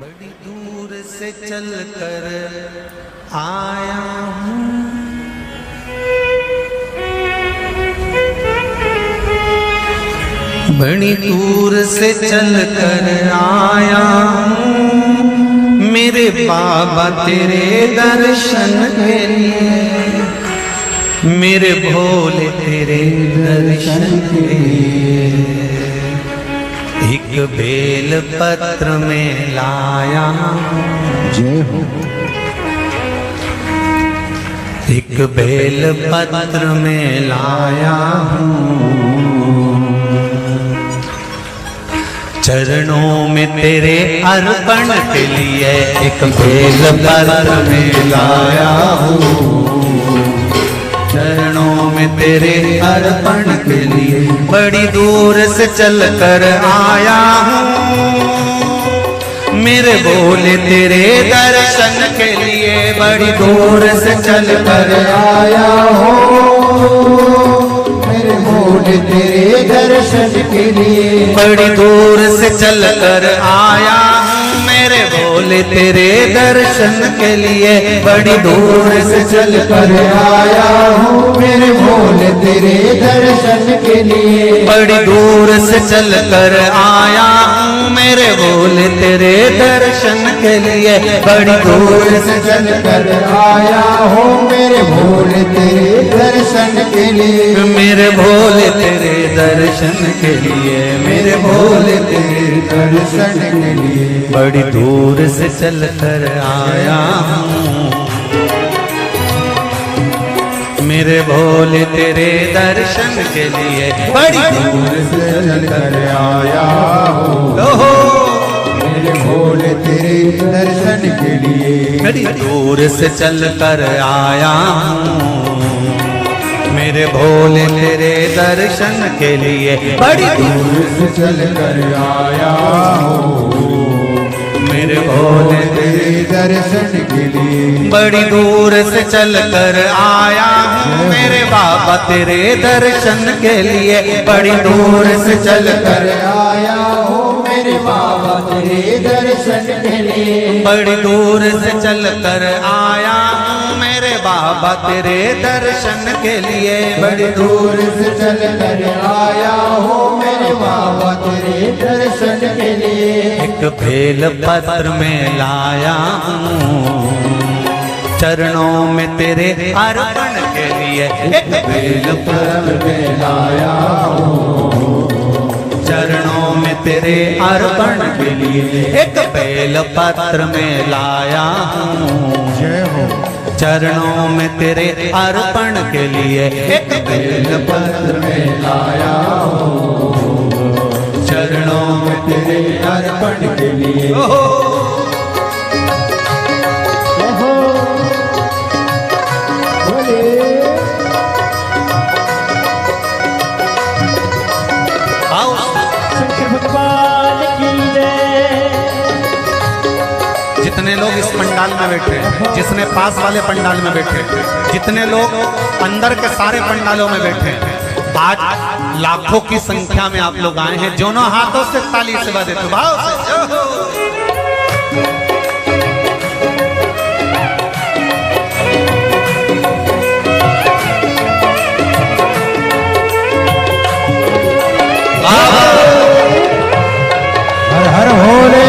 बड़ी दूर से चल कर आया हूँ, बड़ी दूर से चल कर आया हूँ, मेरे बाबा तेरे दर्शन के लिए, मेरे भोले तेरे दर्शन के लिए। एक बेल पत्र में लाया जय हो। एक बेल पत्र में लाया हूँ, चरणों में तेरे अर्पण के लिए एक बेल पत्र में लाया हूँ, चरणों में तेरे अर्पण के लिए बड़ी दूर से चल कर आया हूँ, मेरे भोले तेरे दर्शन के लिए बड़ी दूर से चल कर आया हूँ, मेरे भोले तेरे दर्शन के लिए बड़ी दूर से चल कर आया हूँ, मेरे भोले तेरे दर्शन के लिए बड़ी दूर से चल कर आया हूँ, मेरे भोले तेरे दर्शन के लिए बड़ी दूर से चल कर आया हूँ, मेरे भोले तेरे दर्शन के लिए बड़ी दूर से चल कर आया हूँ, मेरे भोले तेरे दर्शन के लिए मेरे भोले तेरे दर्शन के लिए, मेरे भोले तेरे दर्शन के लिए बड़ी दूर से चल कर आया हूँ, मेरे भोले तेरे दर्शन के लिए बड़ी दूर से चल कर आया हूँ, मेरे भोले तेरे दर्शन के लिए बड़ी दूर से चल कर आया हूँ, मेरे भोले तेरे दर्शन के लिए बड़ी दूर से चल कर आया हूँ, मेरे भोले तेरे दर्शन के लिए बड़ी दूर से चल कर आया हूँ, मेरे बाबा तेरे दर्शन के लिए बड़ी दूर से चल कर आया हूँ, मेरे बाबा तेरे दर्शन के लिए बड़ी दूर से चल कर आया हूँ, मेरे बाबा तेरे दर्शन के लिए बड़ी दूर से चल कर आया हूँ, मेरे बाबा तेरे दर्शन के लिए एक बेल पत्र में लाया हूँ, चरणों में तेरे अर्पण के लिए एक बेल पत्र में लाया हूँ, चरणों में तेरे अर्पण के लिए एक बेल पत्र में लाया हूँ, जय हो। चरणों में तेरे अर्पण के लिए एक बेल पत्र में लाया हूँ, चरणों में तेरे अर्पण के लिए जितने लोग इस पंडाल में बैठे, जिसने पास वाले पंडाल में बैठे, जितने लोग अंदर के सारे पंडालों में बैठे, आज लाखों की संख्या में आप लोग आए हैं, दोनों हाथों से ताली से बजाते तो भाव से हर हर भोले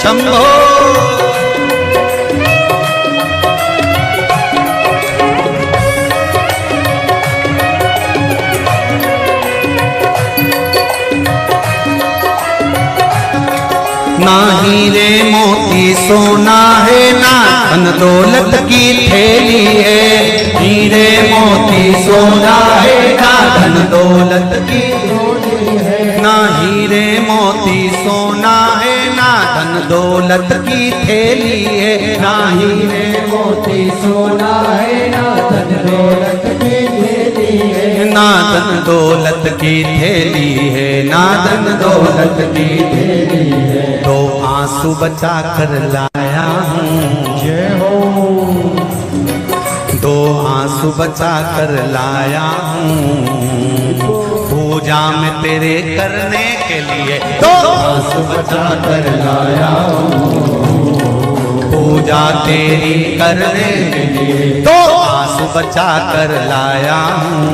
शंभो ना हीरे मोती सोना है, ना धन दौलत की थैली है, हीरे मोती सोना है, ना धन दौलत की थैली है, ना हीरे मोती सोना है, ना धन दौलत की थैली है, ना हीरे मोती सोना है, ना धन दौलत की थैली है, ना धन दौलत की थैली है, ना धन दौलत की थैली है। दो आंसू बचा कर लाया हूँ, जय हो। दो आंसू बचा कर लाया हूँ, पूजा में तेरे करने के लिए दो आंसू बचा कर लाया हूँ, पूजा तेरी करने के लिए दो आंसू बचा कर लाया हूँ,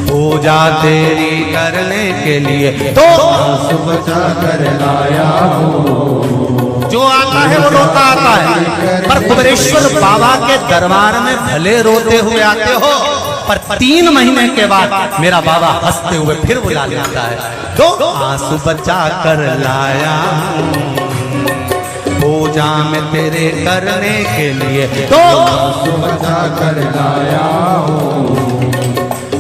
पूजा तेरी करने के लिए दो आंसू बचा कर लाया हूँ। जो आता है वो रोता आता है, पर कुबेरेश्वर बाबा के दरबार में भले रोते हुए आते हो, पर 3 महीने के बाद मेरा बाबा हंसते हुए फिर बुला लेता है। दो आंसू बचा कर लाया हूँ, पूजा में तेरे करने के लिए दो आंसू बचा कर लाया हूँ,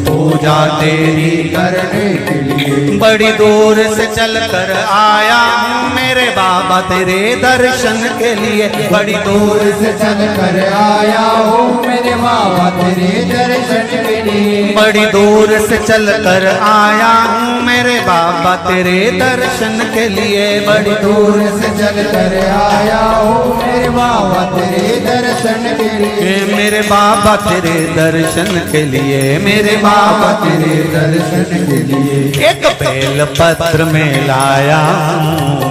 पूजा तेरी करने के लिए। बड़ी दूर से चल कर आया हूँ मेरे बाबा तेरे दर्शन के लिए, बड़ी दूर से चल कर आया हूँ मेरे बाबा तेरे दर्शन के लिए। बड़ी दूर से चल कर आया हूँ मेरे बाबा तेरे दर्शन के लिए, बड़ी दूर से चल कर आया हूँ मेरे बाबा तेरे दर्शन के लिए। मेरे बाबा तेरे दर्शन के लिए, मेरे बाबा तेरे दर्शन के लिए। एक बेल पत्र में लाया हूँ,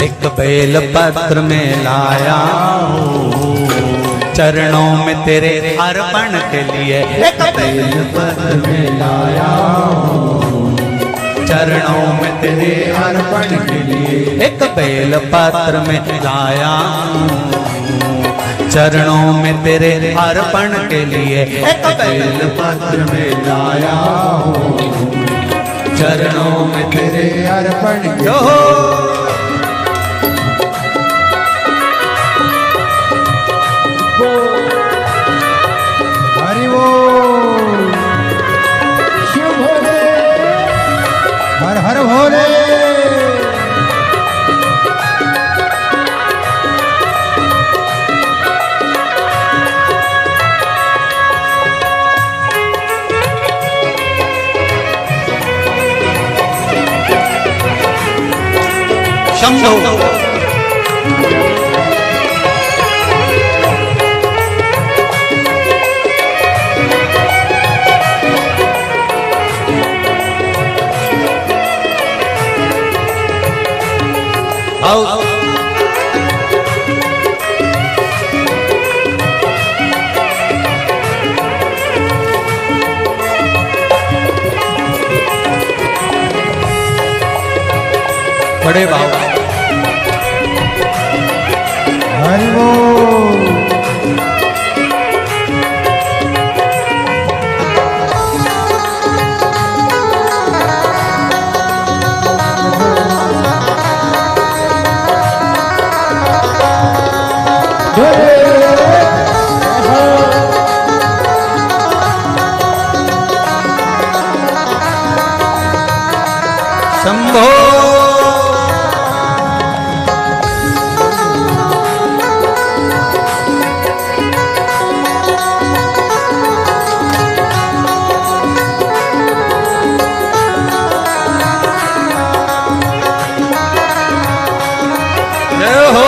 एक बेल पत्र में लाया हूँ, चरणों में तेरे अर्पण के लिए एक बेल पत्र में लाया हूँ, चरणों में तेरे अर्पण के लिए। एक बेल पत्र में लाया हूँ, चरणों में तेरे अर्पण के लिए एक बेल पत्र में लाया हूँ, चरणों में तेरे अर्पण के जो हरि बोल। शिव भोले, हर हर भोले। शंभो आओ बड़े बाबा हरि बोल। शंभो जय हो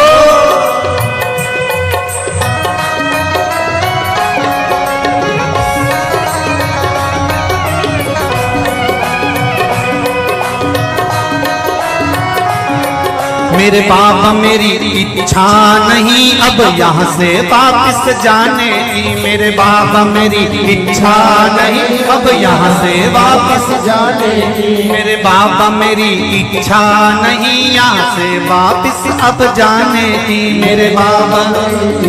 मेरे बाबा मेरी इच्छा नहीं अब यहाँ से वापस जाने की, मेरे बाबा मेरी इच्छा नहीं अब यहाँ से वापस जाने की। मेरे बाबा मेरी इच्छा नहीं यहाँ से वापस अब जाने की, मेरे बाबा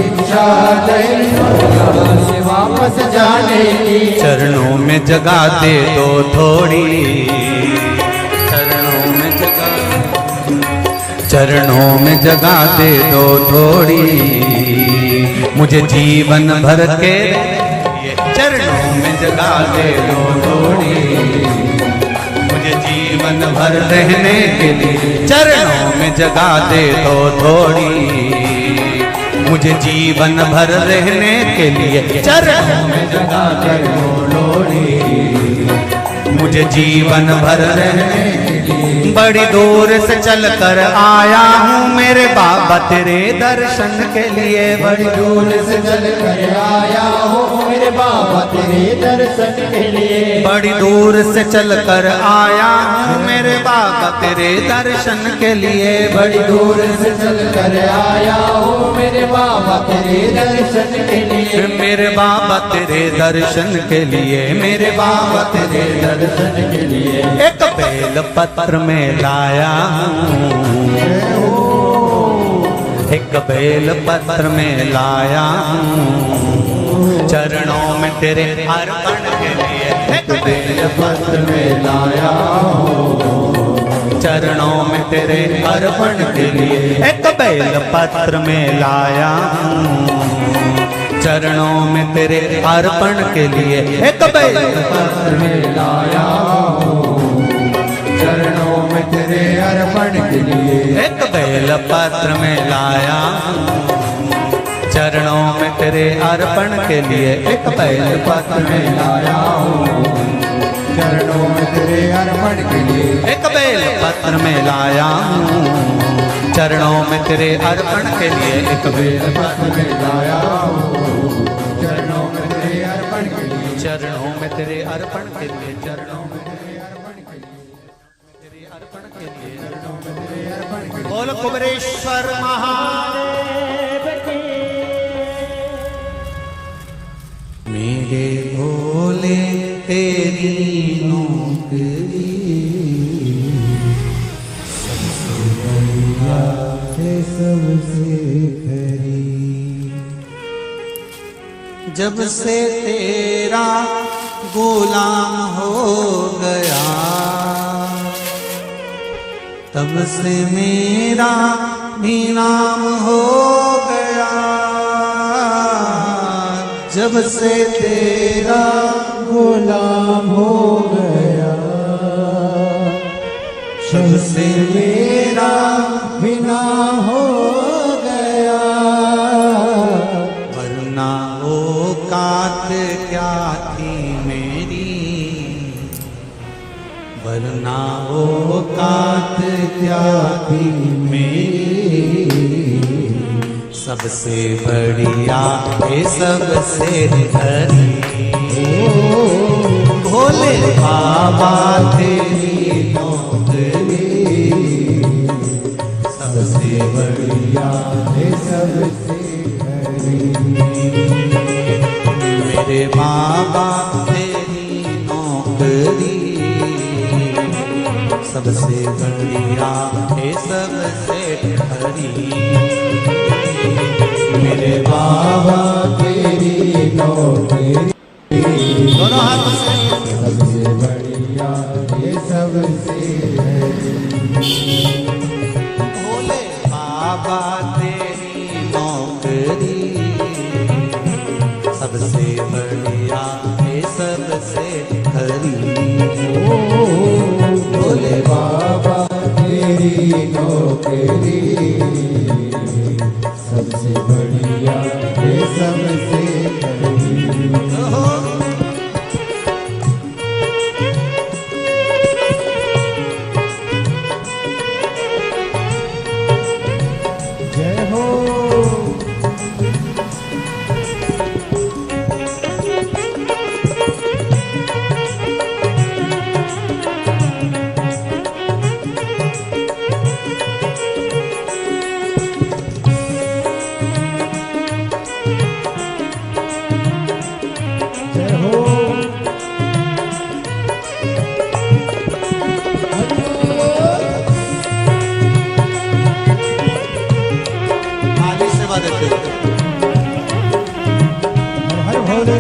इच्छा नहीं से वापस जाने की। चरणों में जगह दे दो थोड़ी, चरणों में जगह, चरणों में जगह दे दो थोड़ी, मुझे जीवन भर के चरणों में जगह दे दो थोड़ी, मुझे जीवन भर रहने के लिए चरणों में जगह दे दो थोड़ी, मुझे जीवन भर रहने के लिए चरणों में जगा कर लोड़ी, मुझे जीवन भर रहने के लिए बड़ी दूर से चल कर आया हूँ मेरे बाबा तेरे दर्शन के लिए। बड़ी दूर से चल कर आया हूँ मेरे बाबा तेरे दर्शन के लिए। बड़ी दूर से चल कर आया हूँ मेरे बाबा तेरे दर्शन के लिए। बड़ी दूर से चल कर आया हूँ मेरे बाबा तेरे दर्शन के लिए। मेरे बाबा तेरे दर्शन के लिए, मेरे बाबा तेरे दर्शन के लिए एक बेल पत्र में लाया हूँ, एक बेल पत्र में लाया हूँ चरणों में तेरे अर्पण के लिए। एक बेल पत्र में लाया हूँ चरणों में तेरे अर्पण के लिए। एक बेल पत्र में लाया हूँ चरणों में तेरे अर्पण के लिए। एक बेल पत्र में लाया हूँ चरणों में तेरे अर्पण के लिए। एक बेल पत्र में लाया हूँ चरणों में तेरे अर्पण के लिए। एक बेल पत्र में लाया हूँ चरणों में तेरे अर्पण के लिए। एक बेल पत्र में लाया हूँ चरणों में तेरे अर्पण के लिए। एक बेल पत्र में लाया हूँ चरणों में तेरे अर्पण के लिए। चरणों में तेरे अर्पण के लिए। चरणों में तेरे अर्पण के लिए। तेरे अर्पण के लिए। चरणों में तेरे अर्पण के लिए। बोल कुबेरेश्वर महादेव की। मेरे भोले तेरी नौकरी सबसे खरी। जब से तेरा गुलाम हो गया तब से मेरा भी नाम हो गया। जब से तेरा गुलाम हो गया जब से मेरा बिना हो गया। वरना औकात क्या थी मेरी, वरना औकात क्या थी मेरी। सबसे बढ़िया है सबसे हरी भोले बाबा तेरी नौकरी सबसे बढ़िया है सबसे खरी। मेरे बाबा तेरी नौकरी सबसे बढ़िया है सबसे हरी। मेरे बाबा तेरी नौकरी दोनों हाथ से सबसे बढ़िया ये सबसे भोले बाबा तेरी नौकरी सबसे बढ़िया है सबसे हरी। भोले बाबा तेरी नौकरी सबसे बढ़िया ये सबसे खरी। जय हो जय हो आगे सेवा देते हर भोले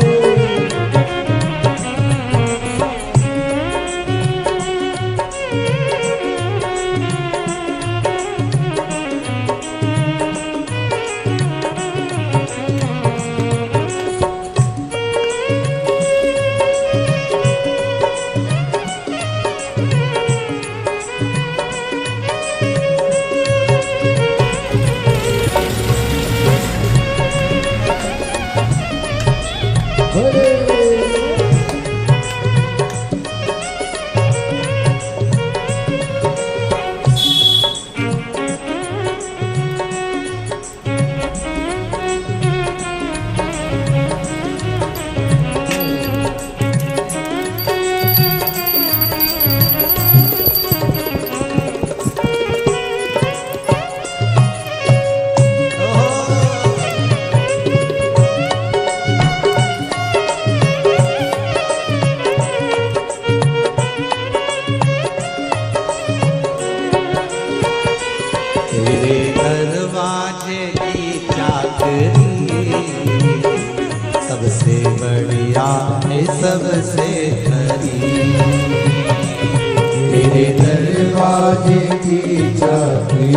ये सबसे खरी। तेरे दरवाजे की चाबी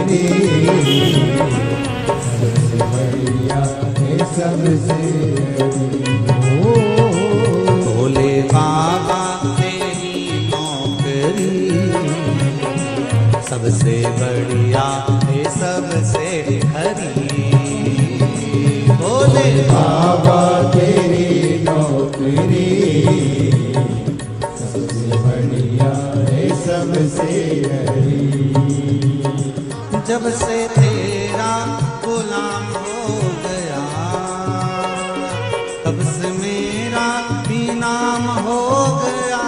सबसे बढ़िया है सबसे भोले बाबा तेरी नौकरी सबसे बढ़िया है सबसे खरी। भोले बाबा तेरी नौकरी सबसे बढ़िया है सबसे खरी। जब से तेरा गुलाम हो गया तब से मेरा भी नाम हो गया।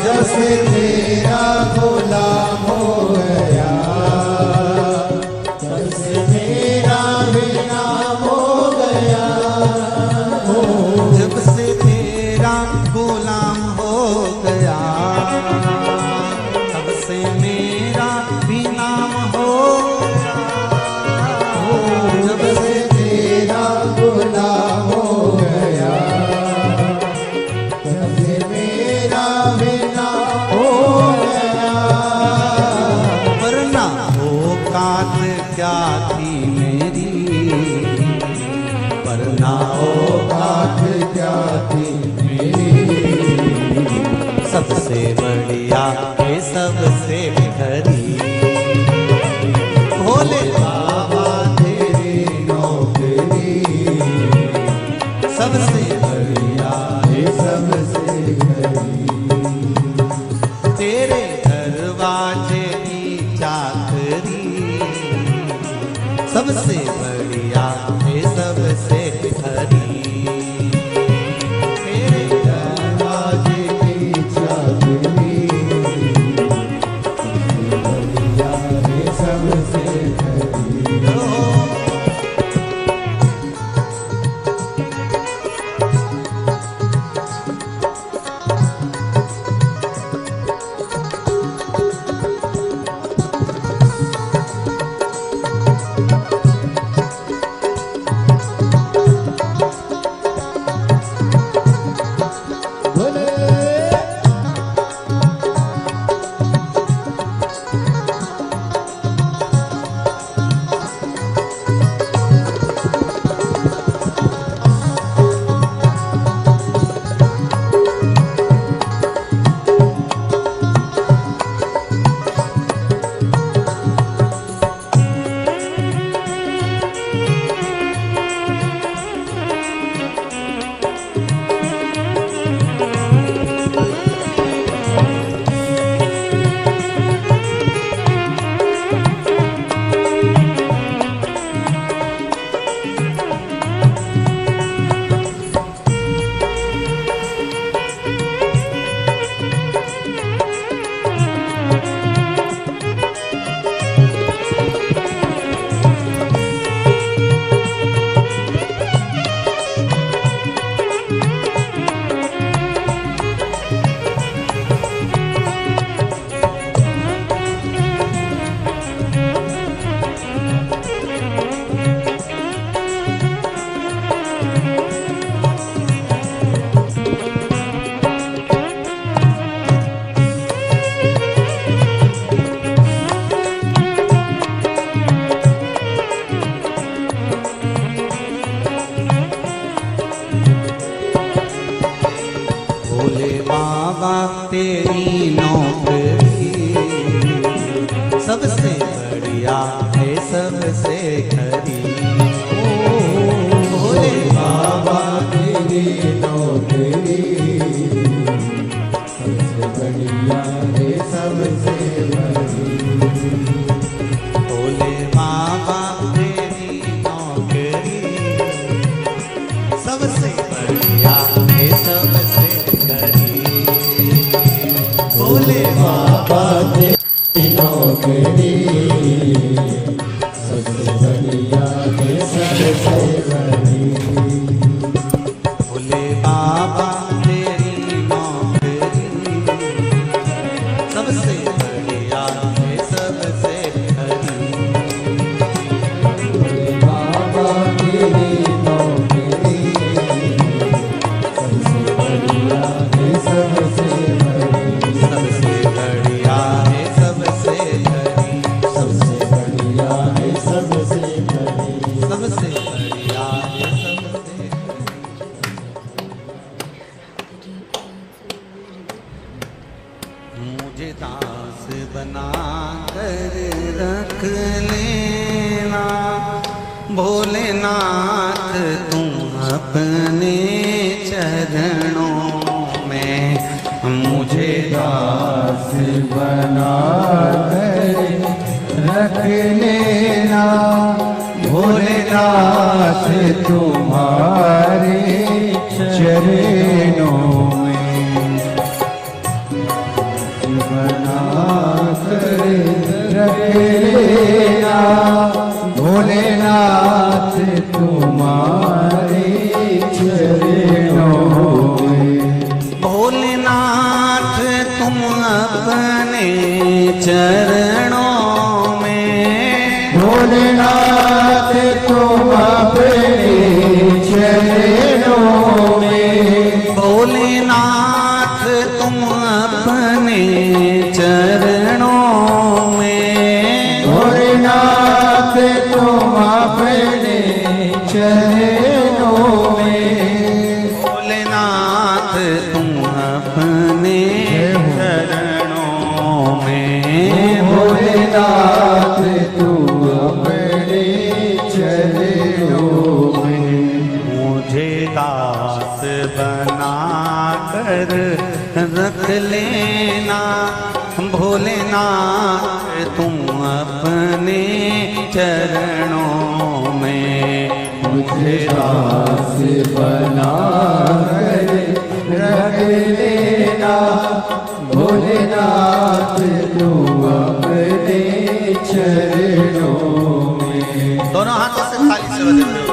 जब से तेरा गुलाम हो गया तब से मेरा भी नाम हो गया। जब से तेरा गुलाम हो गया तब से मेरा भी नाम हो गया। जब से तेरा गुलाम हो गया तब से मेरा भी नाम हो गया। वरना औकात क्या थी मेरी, वरना औकात क्या थी मेरी सबसे बढ़िया है सबसे खरी। भोले बाबा तेरी नौकरी सबसे बढ़िया है सबसे खरी। तेरे दरवाजे की चाकरी सबसे बढ़िया है सबसे खरी। तेरे दरवाजे की चाबी बढ़िया है सबसे खरी। भोले बाबा तेरी नौकरी सबसे बढ़िया है सबसे खरी। भोले बाबा तेरी नौकरी सबसे बढ़िया है सबसे खरी। भोले बाबा तेरी नौकरी सबसे बढ़िया है सबसे खरी। भोले बाबा तेरी नौकरी सबसे बढ़िया है सबसे खरी। भोले बाबा तेरी नौकरी सबसे बढ़िया है सबसे खरी। बाबा तेरी नौकरी अपने चरणों में मुझे दास बना कर रख लेना भोलेनाथ तुम्हारे चरणों में बना कर रख लेना भोलेनाथ तुम्हारे चरणों में भोलेनाथ तुम अपने चरणों में भोलेनाथ तुम अपने चरणों में भोलेनाथ तुम अपने चरणों में भोलेनाथ तुम अपने चरणों में भोलेनाथ तुम अपने चरणों में भोलेनाथ तुम अपने चरणों में मुझे दास बना कर रख लेना भोलेनाथ तुम अपने चरणों में मुझे दास बना कर रख लेना भोलेनाथ तुम अपने चरणों में दोनों हाथों से ताली से बजाते हुए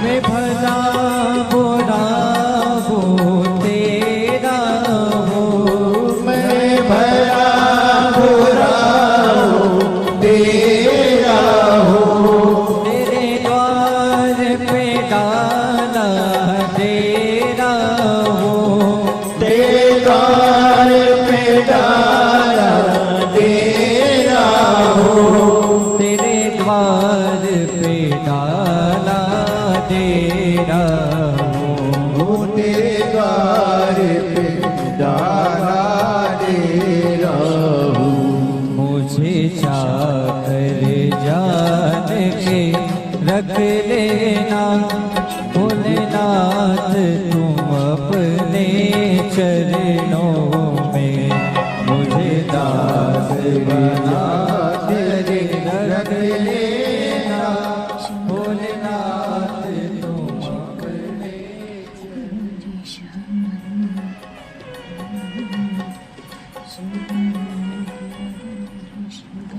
मैं भला बुरा वो तेरा हो मैं भला बुरा हो तेरा हो तेरे द्वार पे डाला तेरा हो तेरे द्वार पे डाला तेरा हो तेरे द्वार पे डाला तेरा हो तेरे द्वार पे डाला तेरा हो मुझे चाकर जान के रख लेना भोलेनाथ तुम अपने चरणों में मुझे दास बना कर रख लेना भोलेनाथ तुम अपने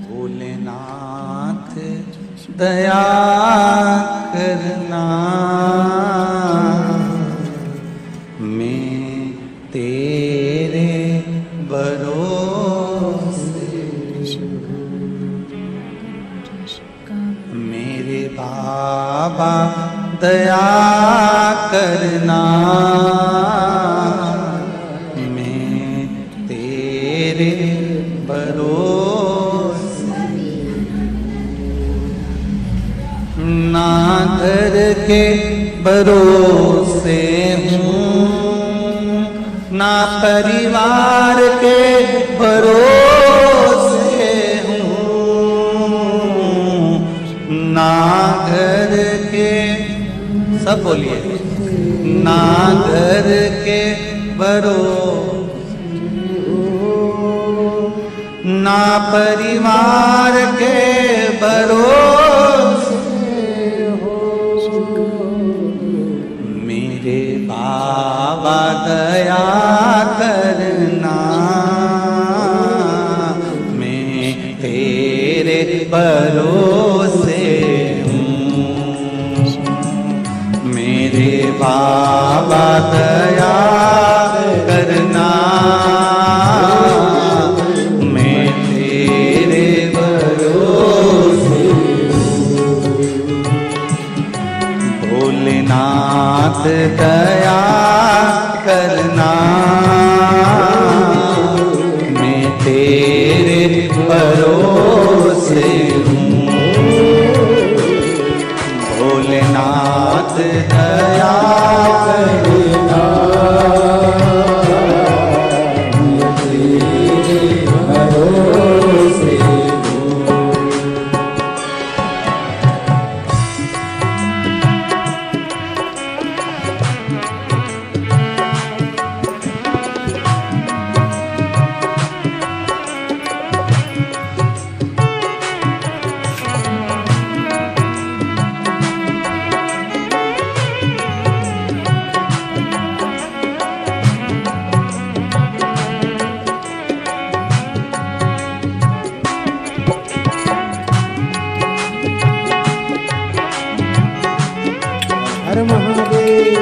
भोलेनाथ दया करना मैं तेरे भरोसे मेरे बाबा दया करना मैं तेरे भरोसे ना घर के भरोसे हूँ ना परिवार के भरोसे हूँ सब बोलिए। ना घर के बरो, ना परिवार के भरोसे हो, मेरे बाबा दया करना, मैं तेरे भरोसे हूँ। मेरे बाबा दया करना, मैं तेरे भरोसे हूँ। भोलेनाथ दया करना, मैं तेरे भरोसे हूँ। भोलेनाथ दया करना, मैं तेरे भरोसे हूँ। हर महादेव।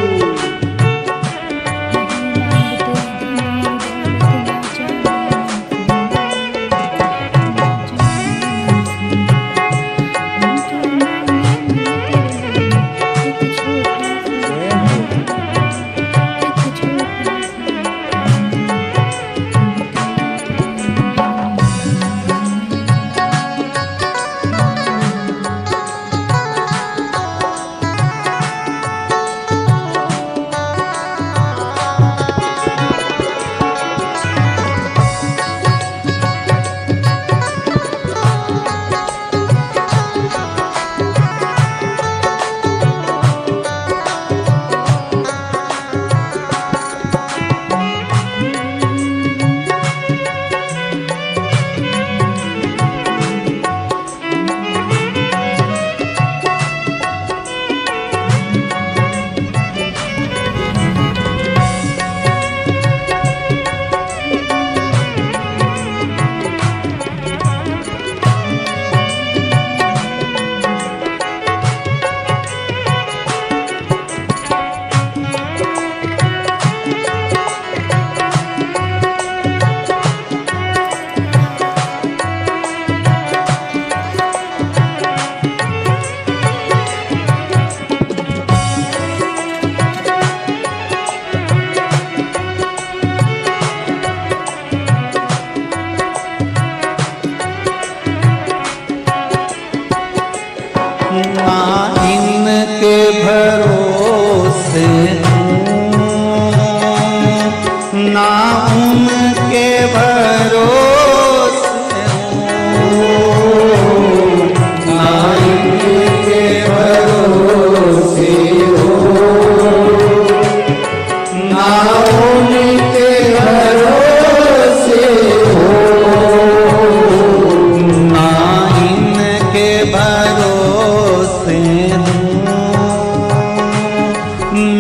ना उनके भरोसे हूँ, ना इनके भरोसे हूँ, ना उनके भरोसे हूँ, ना इनके भरोसे हूँ,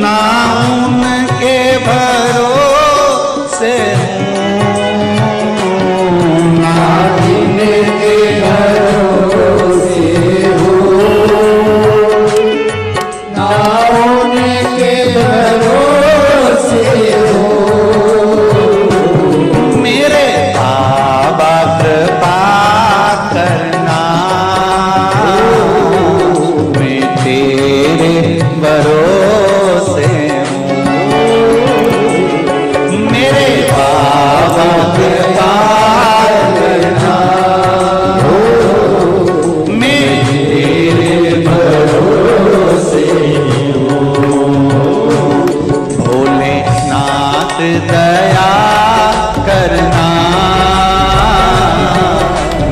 ना उनके भरोसे दया करना,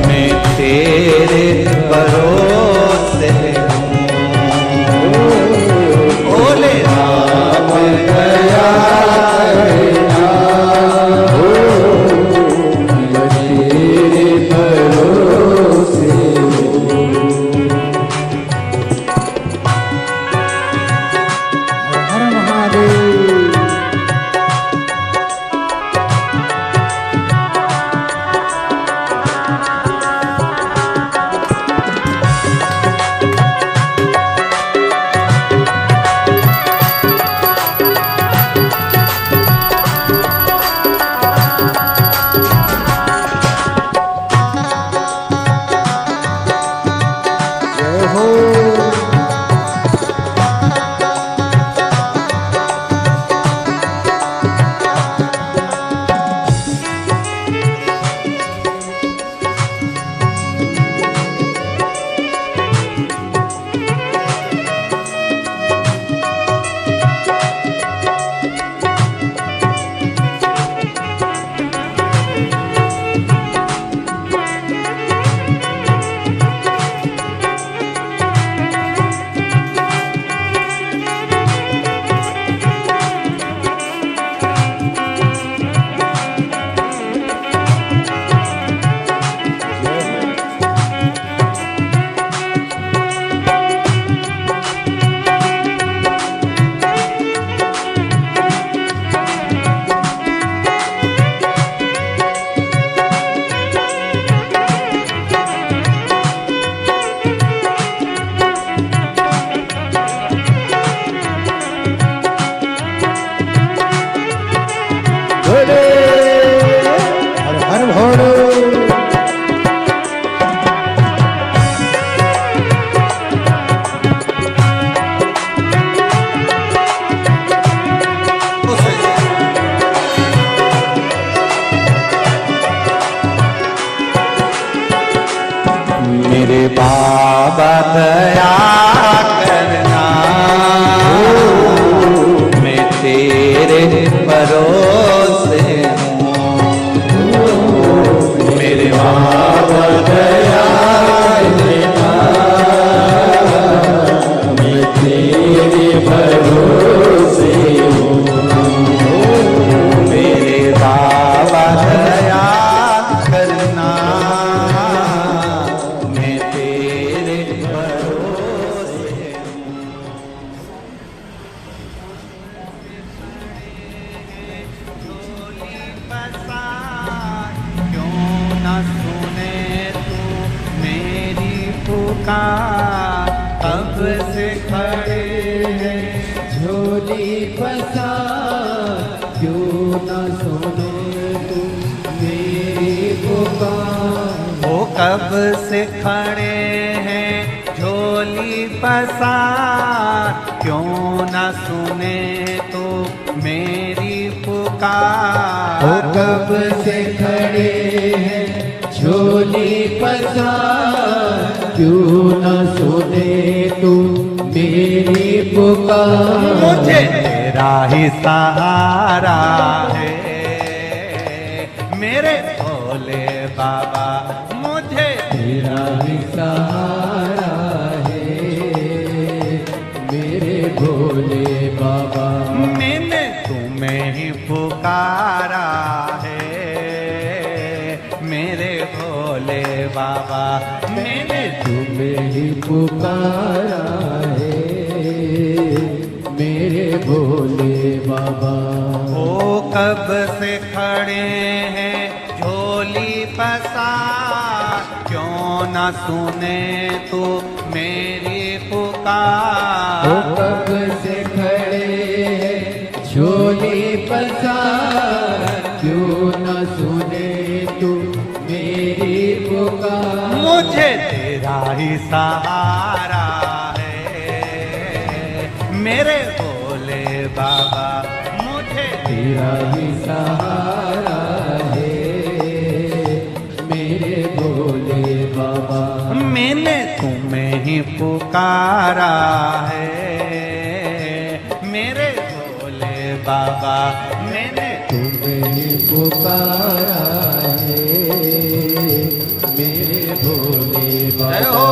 मैं तेरे भरोसे हूँ। ओ हो हर हर भोले मेरे बाबा दया करना, मैं तेरे भरोसे हूँ। मेरे बाबा दया करना, मैं तेरे भरोसे हूँ। मेरे बाबा दया करना, मैं तेरे भरोसे क्यों न सुने तू मेरी पुकार। कब से खड़े हैं झोली फसा क्यों न सुने तू मेरी पुकार। वो कब से खड़े हैं झोली पसार। क्यों न सुने तो मेरी पुकार। वो कब से खड़े हैं झोली फसा क्यों न सुने तू मेरी पुकार। मुझे तेरा ही सहारा है मेरे भोले बाबा। मुझे तेरा ही सहारा है मेरे भोले बाबा। मैंने तुम्हें ही पुकारा है मेरे भोले बाबा। मैंने तुम्हें ही पुकारा है मेरे भोले बाबा। ओ कब से खड़े हैं झोली पसार। क्यों न सुने तो मेरी पुकार। वो कब से खड़े हैं झोली पसार क्यों न सुने तू मेरी पुकार। मुझे तेरा ही सहारा है मेरे भोले बाबा। मुझे तेरा ही सहारा है मेरे भोले बाबा। मैंने तुम्हें ही पुकारा है मेरे भोले बाबा। मैंने तुम्हें ही पुकारा है मेरे भोले जय बाबा। हो।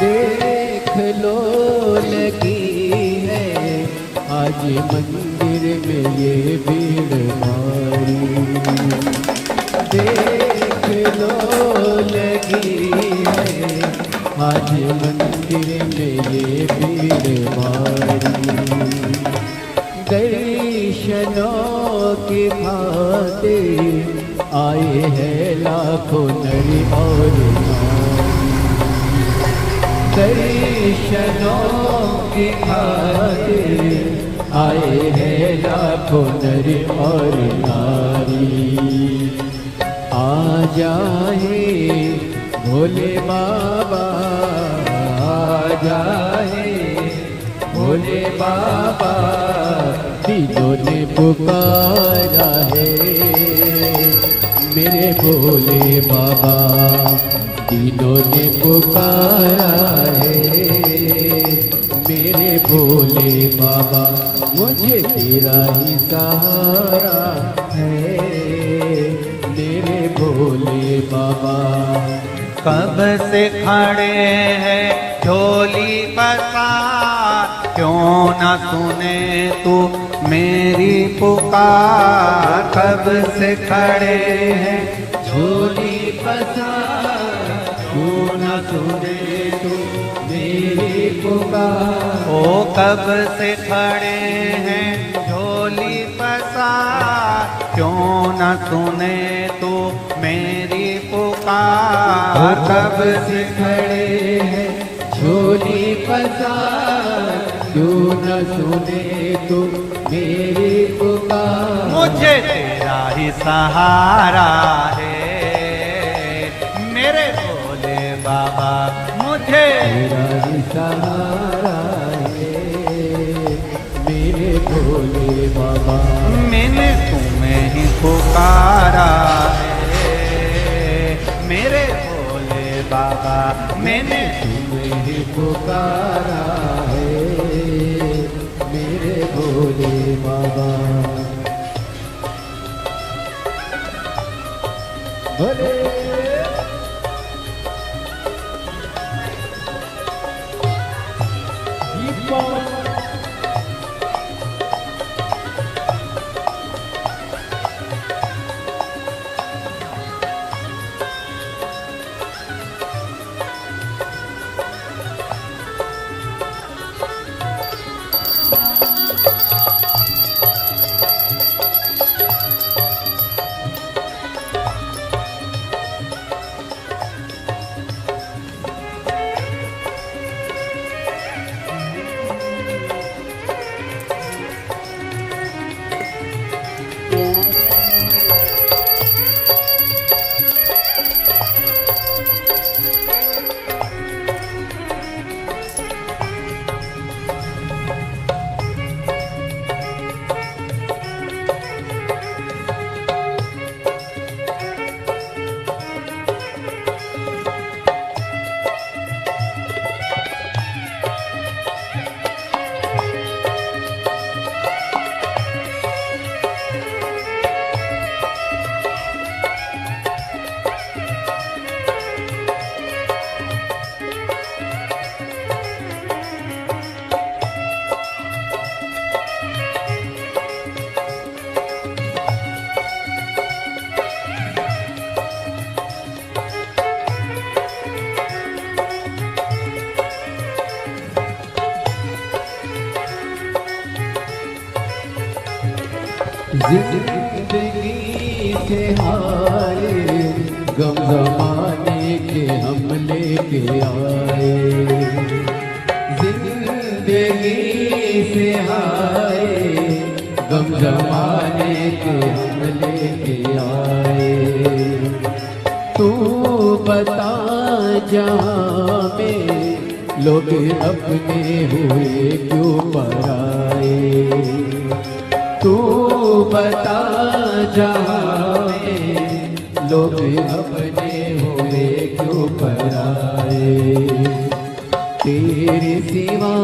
देख लो लगी है आज मंदिर में ये भीड़ भारी। देख लो लगी है आज मंदिर में ये भीड़ भारी। दर्शनों की खातिर आए हैं लाखों नर और नारी। दर्शनों की खातिर आए हैं लाखों नर और नारी। आ जाए भोले बाबा, आ जाए भोले बाबा, तीनों ने पुकारा है मेरे भोले बाबा। तीनों ने पुकारा है मेरे भोले बाबा। मुझे तेरा ही सहारा है मेरे भोले बाबा। कब से खड़े हैं झोली पसार, क्यों न सुने तू मेरी पुकार। कब से खड़े हैं झोली पसार, क्यों न सुने तू मेरी पुकार। ओ कब से खड़े हैं झोली पसार, क्यों न सुने तू मेरी पुकार। कब से खड़े हैं झोली पसार, क्यों न सुने तू मेरी पुकार। मुझे तेरा ही सहारा है मेरे भोले बाबा। मुझे तेरा ही सहारा है मेरे भोले बाबा। मैंने तुम्हें ही पुकारा है मेरे भोले बाबा। मैंने तुम्हें ही पुकारा है मेरे भोले बाबा। भोले जिंदगी से हारे गम जमाने के हम लेके आए। जिंदगी से हाय गम जमाने के हम लेके आए। तू बता जहाँ में लोग अपने हुए क्यों पराए। तू बता जहाँ में लोग अपने हुए क्यों पराए। तेरे सिवा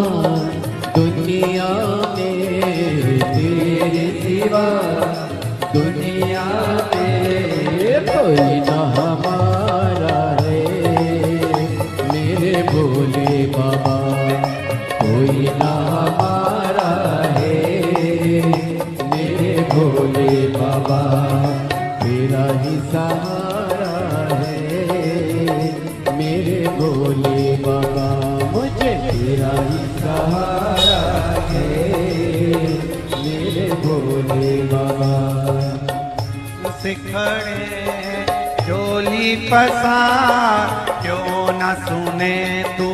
दुनिया में, तेरे सिवा दुनिया में कोई ना हमारा है मेरे भोले बाबा, कोई ना हमारा है मेरे भोले बाबा। तेरा ही सहारा है मेरे भोले बाबा, मुझे तेरा ही सहारा है मेरे भोले बाबा। सिखड़े झोली पसार क्यों न सुने तू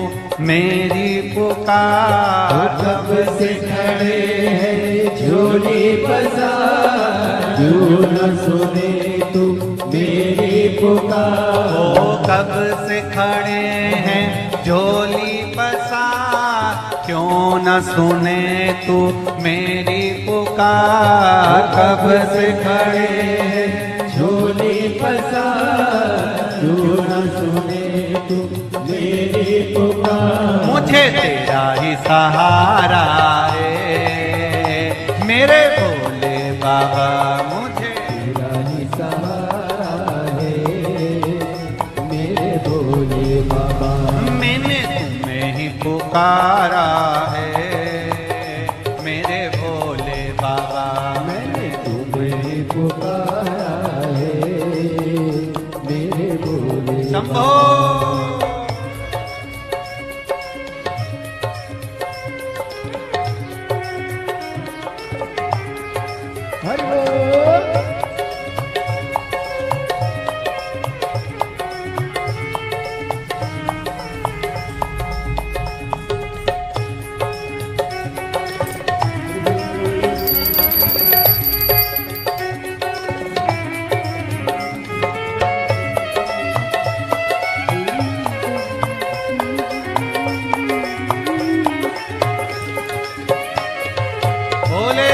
मेरी पुकार। कब से खड़े हैं झोली पसार क्यों न सुने तू मेरी पुकार। ओ कब से खड़े हैं झोली पसार क्यों न सुने तू मेरी पुकार। कब से खड़े हैं झोली पसार क्यों न सुने तू मेरी पुकार। मुझे तेरा ही सहारा है मेरे भोले बाबा, मुझे तेरा ही सहारा है मेरे भोले बाबा। मैंने तुम्हें ही पुकारा है मेरे भोले बाबा। मैंने तुम्हें पुकारा है मेरे भोले शंभो हरि भोले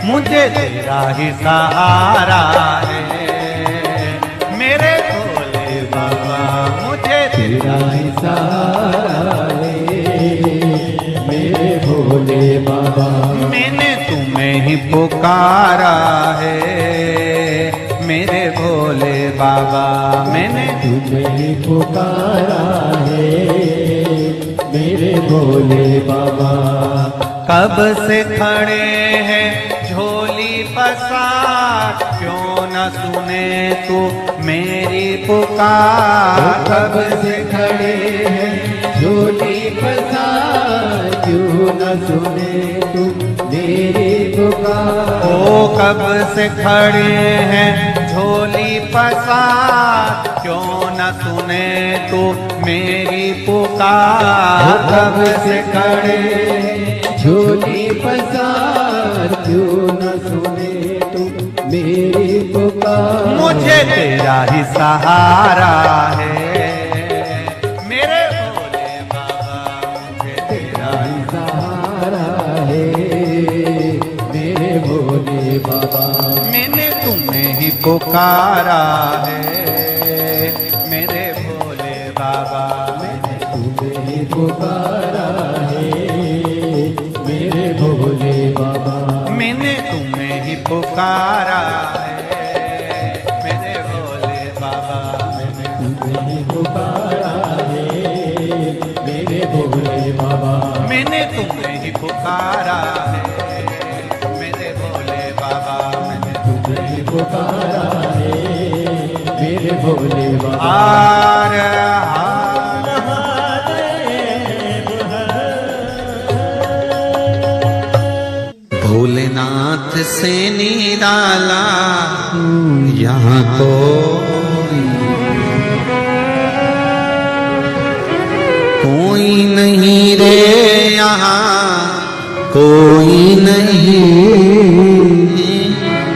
मुझे तेरा ही सहारा है मेरे भोले बाबा। मुझे तेरा ही सहारा है मेरे भोले बाबा। मैंने तुम्हें ही पुकारा है मेरे भोले बाबा। मैंने तुम्हें ही पुकारा है मेरे भोले बाबा। कब से खड़े हैं झोली पसार क्यों न सुने तू मेरी पुकार। कब से खड़े हैं झोली पसार क्यों न सुने तू मेरी पुकार। ओ कब से खड़े हैं झोली पसार क्यों न सुने तू मेरी पुकार। कब से खड़े हैं झोली पसार क्यों न सुने तू मेरी पुकार। मुझे तेरा ही सहारा है मेरे भोले बाबा। मुझे तेरा ही सहारा है मेरे भोले बाबा। मैंने तुम्हें ही पुकारा है मेरे भोले बाबा। मैंने तुम्हें ही पुकारा है मेरे बाबा मैंने तुम्हें ही पुकारा है मेरे भोले बाबा। तुम्हें ही पुकारा है मेरे भोले बाबा। मैंने तुम्हें ही पुकारा है मेरे भोले बाबा। मैंने तुम्हें ही पुकारा है मेरे भोले बाबा। हार भोलेनाथ से निराला यहाँ कोई नहीं रे, यहाँ कोई नहीं,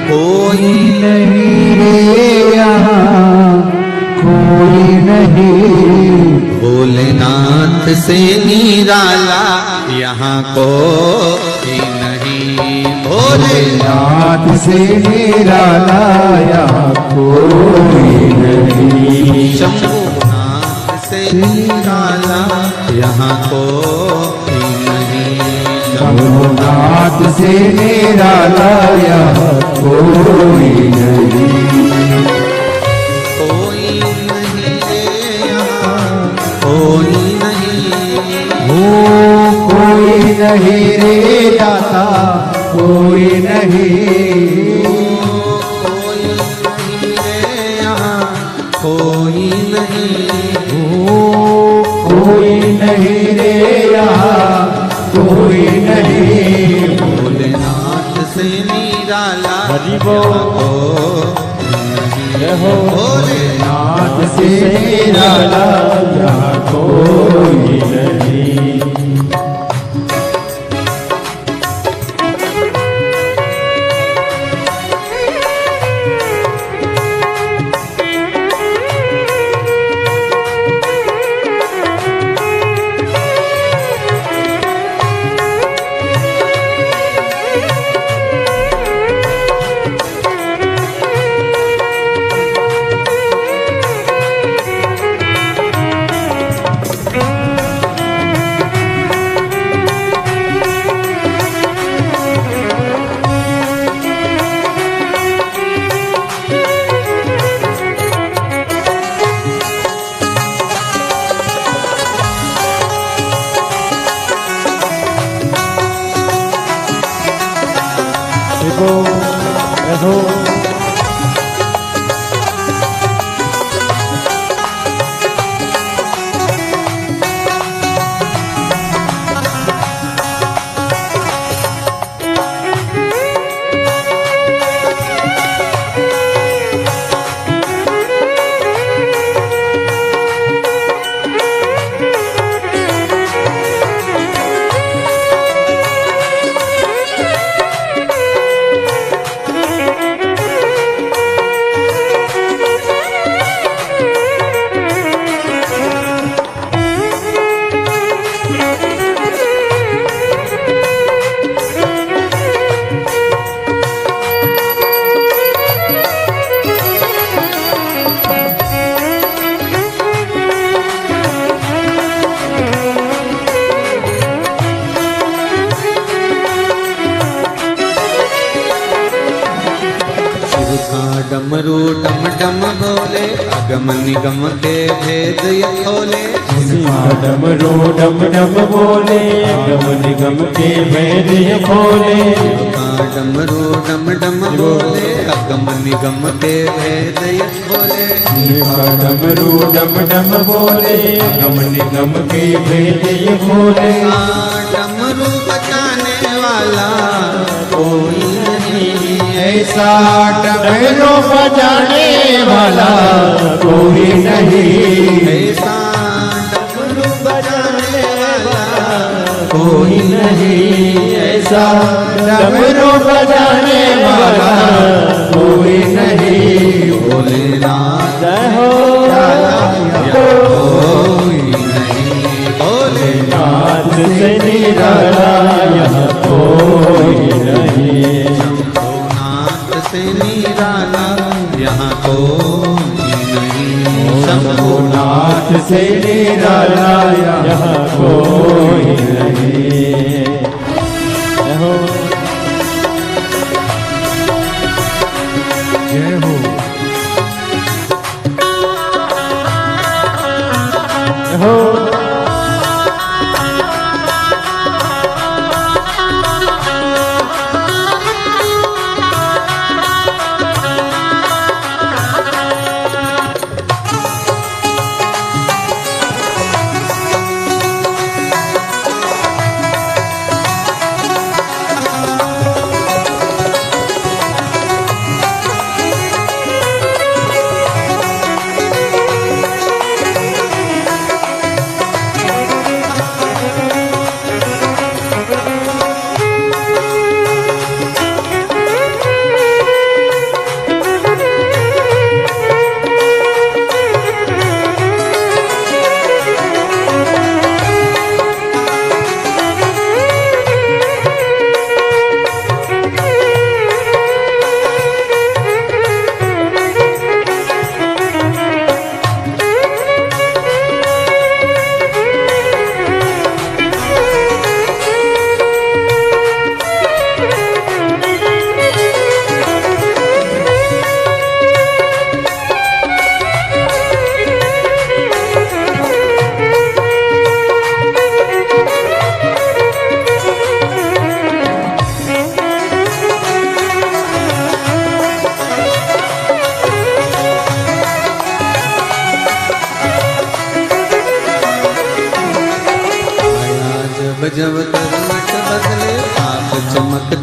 कोई नहीं रे यहाँ कोई नहीं। भोलेनाथ से निराला यहाँ कोई नहीं। भोलेनाथ से निराला यहाँ कोई नहीं। शंभुनाथ से निराला यहाँ कोई नहीं। शंभुनाथ से निराला यहाँ कोई नहीं। कोई नहीं रे यहाँ कोई नहीं। कोई नहीं रे दाता कोई नहीं। कोई नहीं रे यहाँ कोई नहीं। कोई नहीं रे यहाँ कोई नहीं। भोलेनाथ से निराला भोलेनाथ से निराला यहाँ कोई नहीं। डमरू डम डम बोले अगम निगम के भेद ये खोले। डमरू डम डम बोले अगम निगम के भेद ये खोले। डमरू डम डम बोले अगम निगम के भेद ये खोले। डमरू डम डम बोले अगम निगम के भेद ये खोले। डमरू बजाने वाला कोई नहीं ऐसा डमरू बजाने वाला कोई नहीं। ऐसा डमरू बजाने वाला कोई नहीं। ऐसा डमरू बजाने वाला कोई नहीं। भोलेनाथ हो कोई नहीं। भोलेनाथ से निराला यहाँ कोई नहीं। शंभुनाथ से निराला यहाँ कोई नहीं। शंभुनाथ से निराला यहाँ कोई नहीं।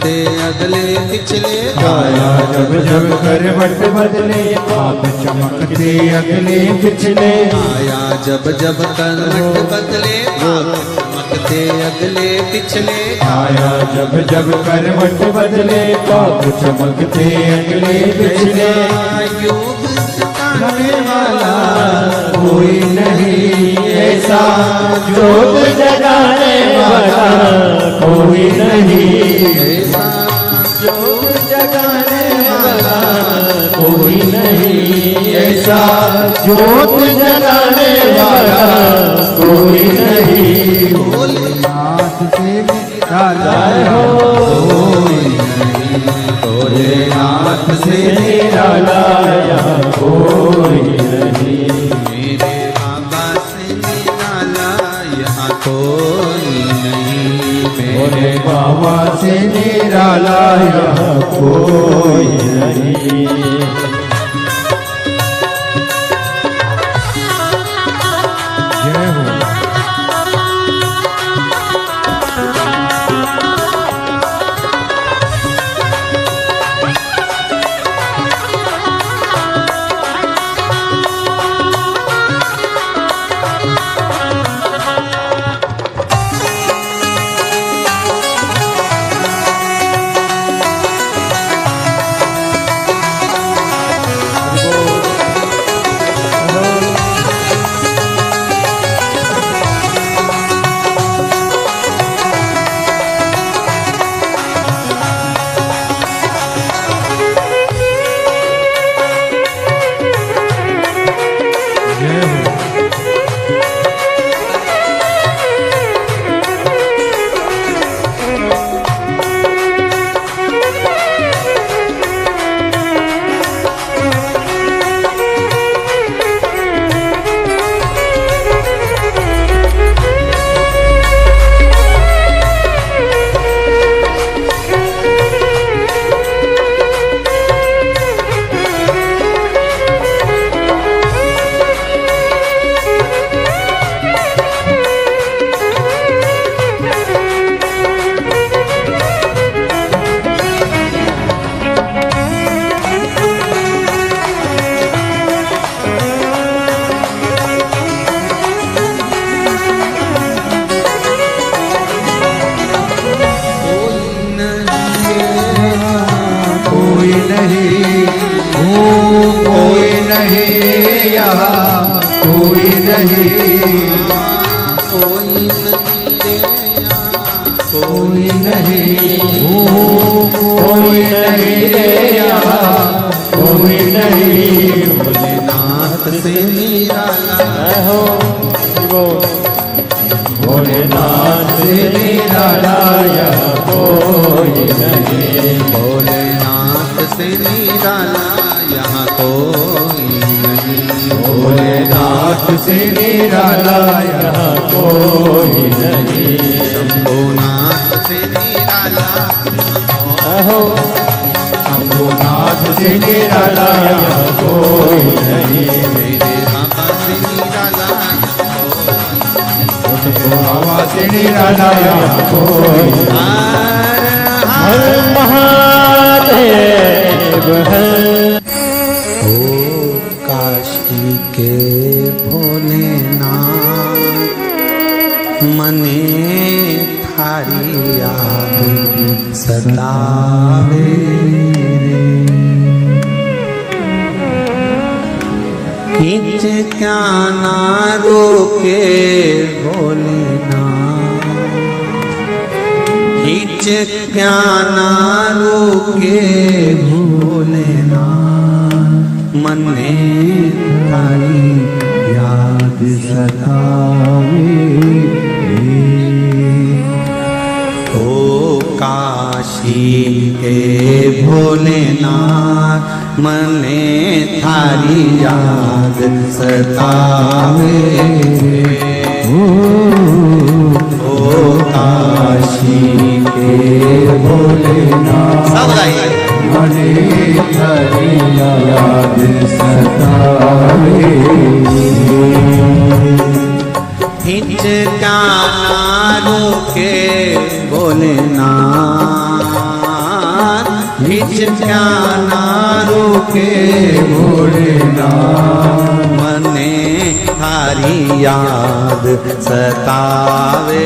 चमकते अगले पिछले काया जब जब करवट बदले आप चमकते अगले पिछले आया जब जब करवट बदले आप चमकते अगले पिछले आया जब जब करवट बदले पाप चमकते अगले पिछले योग जगाने वाला कोई नहीं ऐसा जोत जगाने वाला कोई नहीं ऐसा जोत जगाने वाला कोई नहीं ऐसा जोत जगाने वाला कोई नहीं भोलेनाथ से जय हो भोलेनाथ से मेरा लाया कोई नहीं मेरे बाबा से निराला यहाँ कोई नहीं मेरे बाबा से निराला यहाँ कोई नहीं जय हो कोई नहीं कोई नहीं कोई नहीं रे यहाँ कोई नहीं भोलेनाथ से निराला हो भोलेनाथ से निराला यहाँ कोई नहीं भोलेनाथ से निराला यहाँ कोई नहीं भोलेनाथ से निराला यहाँ कोई नहीं शंभुनाथ से निराला हो शंभुनाथ से निराला यहाँ कोई नहीं मेरे बाबा से निराला बाबा से निराला यहाँ कोई हर महादेव है ओ काशी के भोलेनाथ मने थारी याद सतावे खींच क्या ना रोके भोलेनाथ खींच क्या ना रोके भोलेनाथ मने थारी याद सतावे ओ काशी के भोलेनाथ मने थारी याद सतावे ओ काशी के भोलेनाथ सब गाइए मने थारी याद सतावे हिचकाना रोके भोलेनाथ बीच क्या ना रोके भोलेनाथ मने थारी याद सतावे